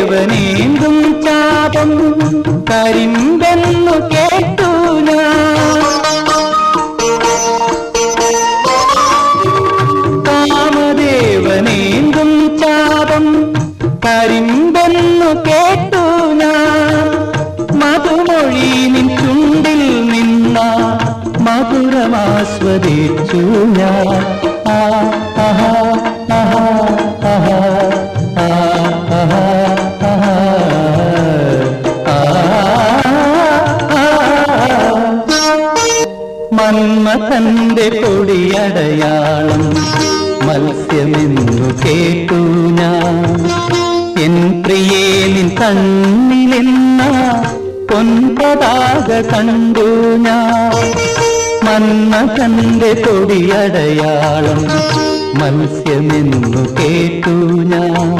കാമദേവനേന്തും ചാപം കരിമ്പെന്നു കേട്ടു ഞാൻ. കാമദേവനേന്തും ചാപം കരിമ്പെന്നു കേട്ടു ഞാൻ. മധുമൊഴി നിൻ ചുണ്ടിൽ നിന്ന മധുരമാസ്വദിച്ചു ഞാൻ. ആഹാ ആഹാ ആഹാ മന്മഥന്റെ കൊടിയടയാളം മത്സ്യമെന്നു കേട്ടു ഞാൻ. എൻ പ്രിയേ നിൻ കണ്ണിലെന്ന പൊൻപതാക കണ്ടു ഞാൻ. മന്മഥന്റെ കൊടിയടയാളം മത്സ്യമെന്നു കേട്ടു ഞാൻ.